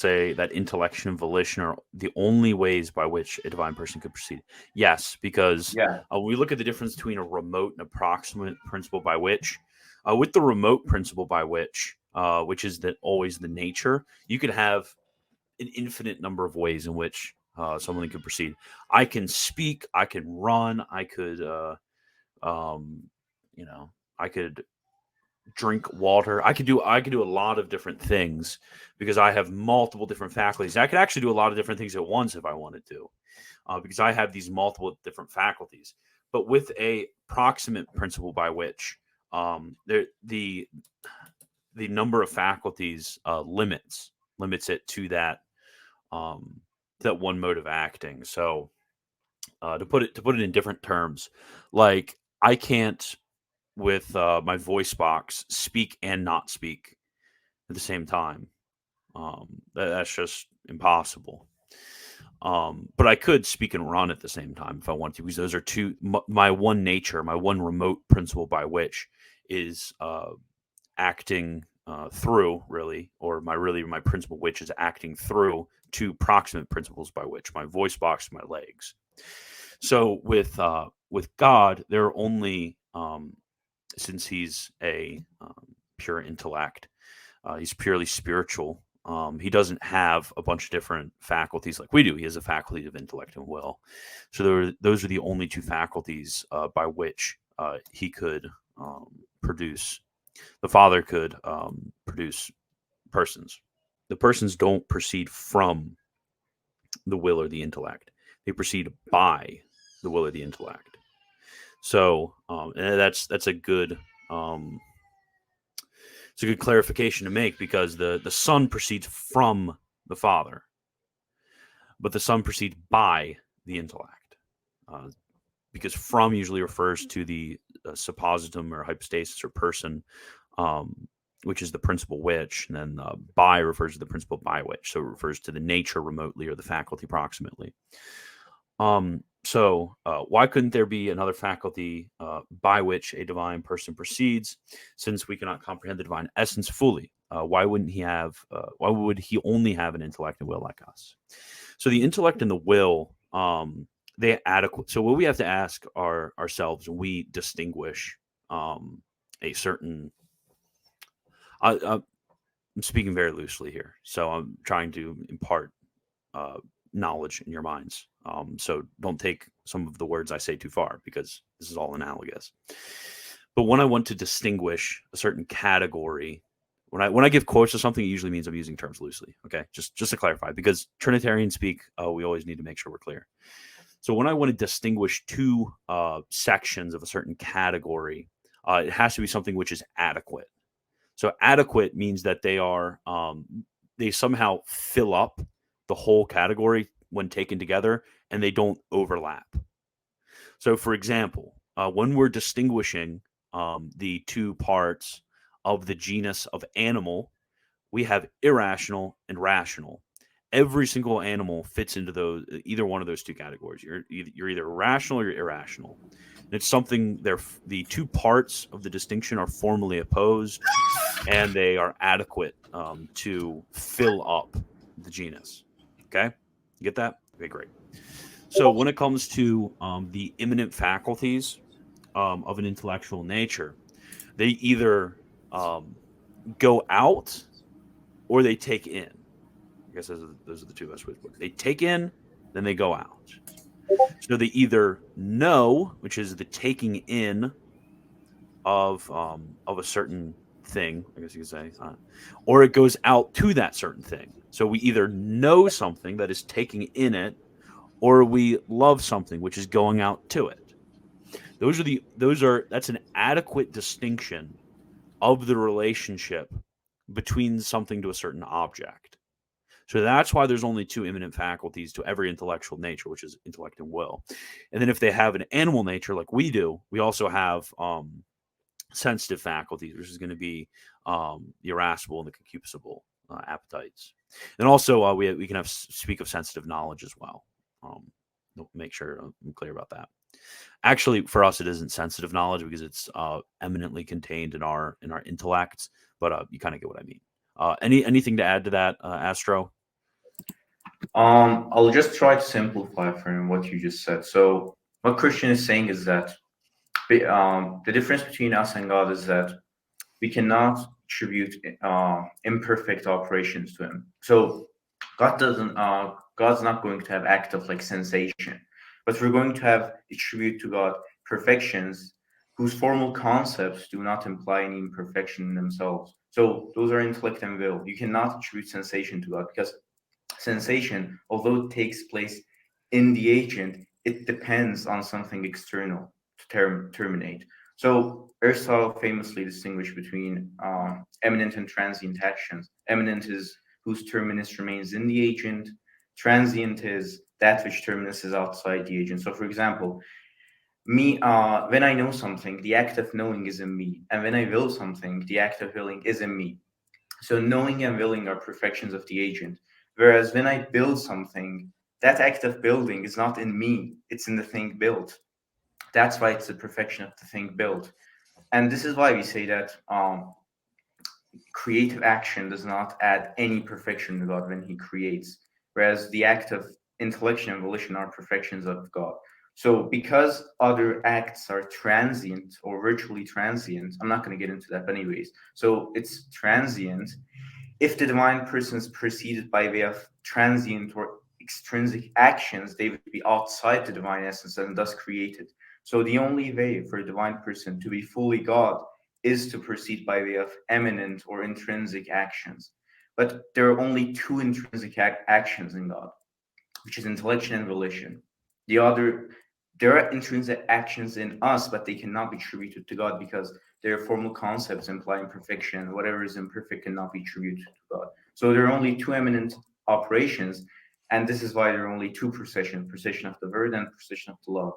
say that intellection and volition are the only ways by which a divine person could proceed? Yes, because Yeah. we look at the difference between a remote and approximate principle by which, with the remote principle by which is that always the nature, you could have an infinite number of ways in which someone could proceed. I can speak, I can run, I could, um, you know, I could drink water. I could do a lot of different things because I have multiple different faculties. I could actually do a lot of different things at once if I wanted to, because I have these multiple different faculties. But with a proximate principle by which the number of faculties limits it to um, that one mode of acting. So to put it in different terms, like I can't with my voice box speak and not speak at the same time. That's just impossible. But I could speak and run at the same time if I want to, because those are my one nature, my one remote principle by which is acting through, really, or my principle which is acting through two proximate principles by which my voice box, my legs. So with God, there are only since he's a pure intellect, he's purely spiritual. He doesn't have a bunch of different faculties like we do. He has a faculty of intellect and will. So those are the only two faculties by which he could produce. The Father could produce persons. The persons don't proceed from the will or the intellect. They proceed by the will or the intellect. So and that's a good it's a good clarification to make because the Son proceeds from the Father, but the Son proceeds by the intellect. Because from usually refers to the suppositum or hypostasis or person, which is the principle which, and then by refers to the principle by which. So it refers to the nature remotely or the faculty proximately. So why couldn't there be another faculty by which a divine person proceeds, since we cannot comprehend the divine essence fully? Why would he only have an intellect and will like us? So the intellect and the will, they adequate. So what we have to ask ourselves when we distinguish a certain. I'm speaking very loosely here, so I'm trying to impart knowledge in your minds. So don't take some of the words I say too far because this is all analogous. But when I want to distinguish a certain category, when I give quotes or something, it usually means I'm using terms loosely. Okay, just to clarify, because Trinitarians speak, we always need to make sure we're clear. So when I want to distinguish two sections of a certain category, it has to be something which is adequate. So adequate means that they somehow fill up the whole category when taken together, and they don't overlap. So, for example, when we're distinguishing the two parts of the genus of animal, we have irrational and rational. Every single animal fits into either one of those two categories. You're either rational or you're irrational. And it's something the two parts of the distinction are formally opposed, and they are adequate to fill up the genus. Okay, you get that? Okay, great. So when it comes to the imminent faculties of an intellectual nature, they either go out or they take in. I guess those are the two best ways to put it. They take in, then they go out. So they either know, which is the taking in of a certain thing, I guess you could say, or it goes out to that certain thing. So we either know something that is taking in it, or we love something which is going out to it. That's an adequate distinction of the relationship between something to a certain object. So that's why there's only two imminent faculties to every intellectual nature, which is intellect and will. And then if they have an animal nature like we do, we also have sensitive faculties, which is going to be the irascible and the concupiscible appetites. And also we can speak of sensitive knowledge as well. Make sure I'm clear about that. Actually, for us, it isn't sensitive knowledge because it's eminently contained in our intellects. But you kind of get what I mean. Anything to add to that, Astro? I'll just try to simplify from what you just said. So what Christian is saying is that the difference between us and God is that we cannot attribute imperfect operations to him. So God's not going to have act of like sensation, but we're going to have attribute to God perfections whose formal concepts do not imply any imperfection in themselves. So those are intellect and will. You cannot attribute sensation to God because sensation, although it takes place in the agent, it depends on something external to terminate. So Aristotle famously distinguished between eminent and transient actions. Eminent is whose terminus remains in the agent. Transient is that which terminus is outside the agent. So, for example, when I know something, the act of knowing is in me, and when I will something, the act of willing is in me. So knowing and willing are perfections of the agent. Whereas when I build something, that act of building is not in me, it's in the thing built. That's why it's the perfection of the thing built. And this is why we say that creative action does not add any perfection to God when he creates, whereas the act of intellection and volition are perfections of God. So because other acts are transient or virtually transient, I'm not going to get into that anyways. So it's transient. If the divine person is preceded by way of transient or extrinsic actions, they would be outside the divine essence and thus created. So the only way for a divine person to be fully God is to proceed by way of eminent or intrinsic actions. But there are only two intrinsic actions in God, which is intellection and volition. The other, there are intrinsic actions in us, but they cannot be attributed to God because their formal concepts implying perfection. Whatever is imperfect cannot be attributed to God. So there are only two eminent operations, and this is why there are only two processions: procession of the word and procession of the law.